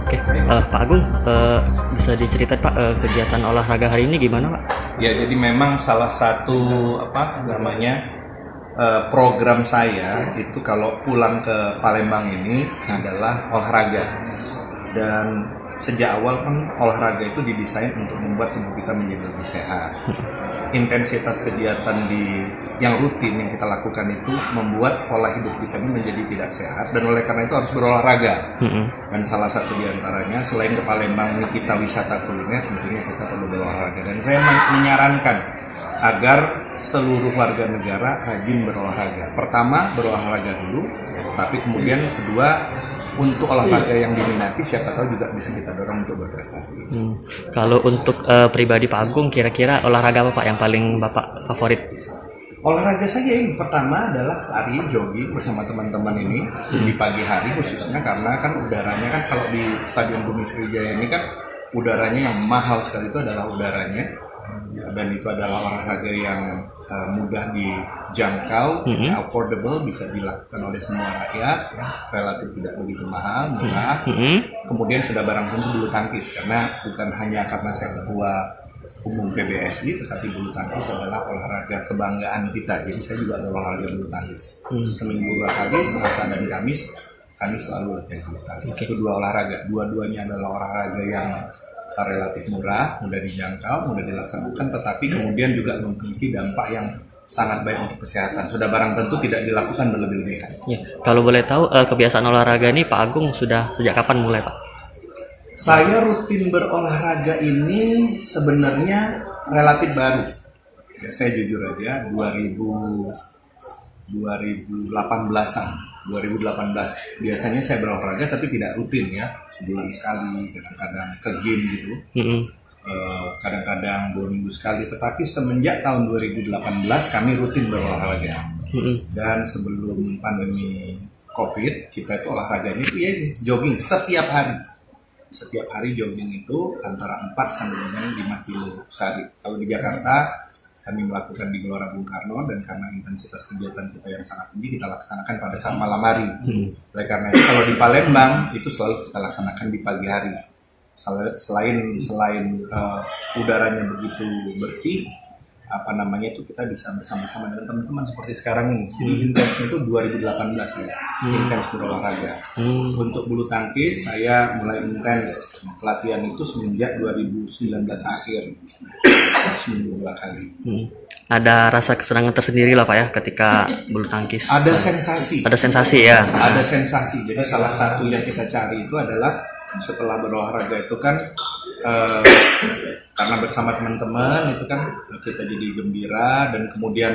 Oke, Pak Agung, bisa diceritain Pak kegiatan olahraga hari ini gimana Pak? Ya, jadi memang salah satu program saya itu kalau pulang ke Palembang ini adalah olahraga. Dan sejak awal kan olahraga itu didesain untuk membuat tubuh kita menjadi lebih sehat. Intensitas kegiatan yang rutin yang kita lakukan itu membuat pola hidup kita ini menjadi tidak sehat, dan oleh karena itu harus berolahraga. Dan salah satu diantaranya selain ke Palembang ini kita wisata kuliner, tentunya kita perlu berolahraga. Dan saya menyarankan agar seluruh warga negara rajin berolahraga. Pertama, berolahraga dulu, tapi kemudian kedua, untuk olahraga yang diminati, siapa tahu juga bisa kita dorong untuk berprestasi. Kalau untuk pribadi Pak Agung, kira-kira olahraga apa Pak yang paling Bapak favorit? Olahraga saya yang pertama adalah lari, jogging bersama teman-teman ini di pagi hari, khususnya karena kan udaranya kan kalau di Stadion Bumi Sriwijaya ini kan udaranya yang mahal sekali itu adalah udaranya, dan itu adalah olahraga yang mudah dijangkau, affordable, bisa dilakukan oleh semua rakyat, relatif tidak begitu mahal, murah. Kemudian sudah barang tentu bulu tangkis, karena bukan hanya karena saya ketua umum PBSI, tetapi bulu tangkis adalah olahraga kebanggaan kita. Jadi saya juga ada olahraga bulu tangkis. Seminggu 2 kali, Selasa dan Kamis, kami selalu latihan bulu tangkis. Itu 2 olahraga. Dua-duanya adalah olahraga yang relatif murah, mudah dijangkau, mudah dilaksanakan, tetapi kemudian juga memiliki dampak yang sangat baik untuk kesehatan. Sudah barang tentu tidak dilakukan berlebih-lebihan. Ya, kalau boleh tahu kebiasaan olahraga ini Pak Agung sudah sejak kapan mulai Pak? Saya rutin berolahraga ini sebenarnya relatif baru. Ya, saya jujur aja 2018-an. 2018 biasanya saya berolahraga tapi tidak rutin ya, sebulan sekali, kadang-kadang ke game gitu, kadang-kadang 2 minggu sekali. Tetapi semenjak tahun 2018 kami rutin berolahraga. Dan sebelum pandemi COVID kita itu olahraganya itu ya jogging setiap hari jogging itu antara 4 sampai dengan 5 kilo sehari. Kalau di Jakarta kami melakukan di Gelora Bung Karno, dan karena intensitas kegiatan kita yang sangat tinggi kita laksanakan pada saat malam hari. Oleh karena itu kalau di Palembang itu selalu kita laksanakan di pagi hari. Selain udaranya begitu bersih, itu kita bisa bersama-sama dengan teman-teman seperti sekarang ini. Jadi intensnya itu 2018 ya, intens berolahraga. Untuk bulu tangkis saya mulai intens latihan itu semenjak 2019 akhir, seminggu 2 kali. Ada rasa kesenangan tersendiri lah Pak ya ketika bulu tangkis. Ada sensasi ya. Ada sensasi. Jadi salah satu yang kita cari itu adalah setelah berolahraga itu kan karena bersama teman-teman itu kan kita jadi gembira, dan kemudian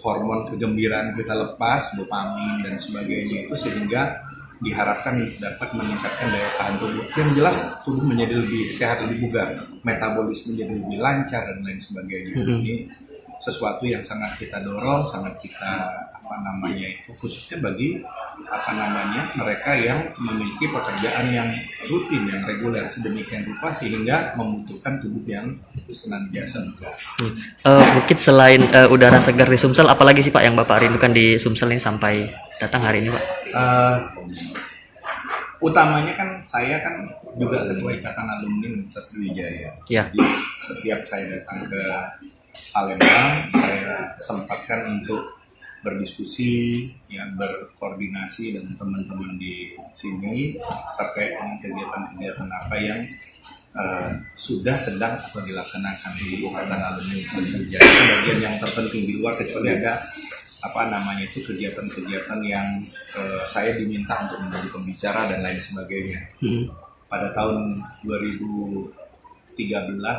hormon kegembiraan kita lepas, dopamin dan sebagainya itu, sehingga diharapkan dapat meningkatkan daya tahan tubuh. Yang jelas tubuh menjadi lebih sehat, lebih bugar, metabolisme menjadi lebih lancar dan lain sebagainya. Ini sesuatu yang sangat kita dorong, sangat kita khususnya bagi mereka yang memiliki pekerjaan yang rutin, yang reguler sedemikian rupa sehingga membutuhkan tubuh yang senantiasa bugar. Mungkin selain udara segar di Sumsel, apalagi sih Pak yang Bapak rindukan di Sumsel ini sampai datang hari ini Pak? Utamanya kan saya kan juga ketua Ikatan Alumni Universitas Sriwijaya. Ya. Jadi setiap saya datang ke Palembang, saya sempatkan untuk berdiskusi, berkoordinasi dengan teman-teman di sini terkait dengan kegiatan-kegiatan apa yang sudah, sedang atau dilaksanakan di Ikatan Alumni Universitas Sriwijaya. Bagian yang terpenting di luar, kecuali ada kegiatan-kegiatan yang saya diminta untuk menjadi pembicara dan lain sebagainya. Pada tahun 2013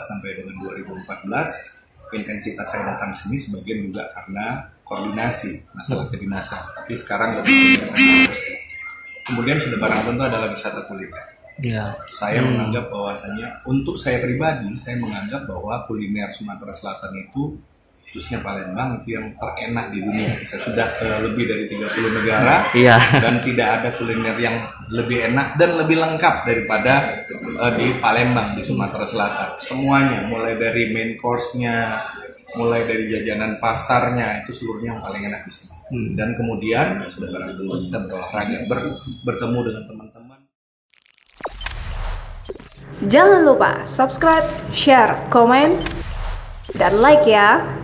sampai dengan 2014 intensitas saya datang sini sebagian juga karena koordinasi masalah kedinasan. Tapi sekarang kemudian sudah barang tentu adalah wisata kuliner. Ya. Saya menganggap bahwasanya untuk saya pribadi, saya menganggap bahwa kuliner Sumatera Selatan itu khususnya Palembang itu yang terenak di dunia. Saya sudah ke lebih dari 30 negara Iya. dan tidak ada kuliner yang lebih enak dan lebih lengkap daripada di Palembang di Sumatera Selatan. Semuanya, mulai dari main course-nya, mulai dari jajanan pasarnya, itu seluruhnya yang paling enak di sini. Dan kemudian sudah barang dulu kita berolahraga, bertemu dengan teman-teman. Jangan lupa subscribe, share, komen, dan like ya.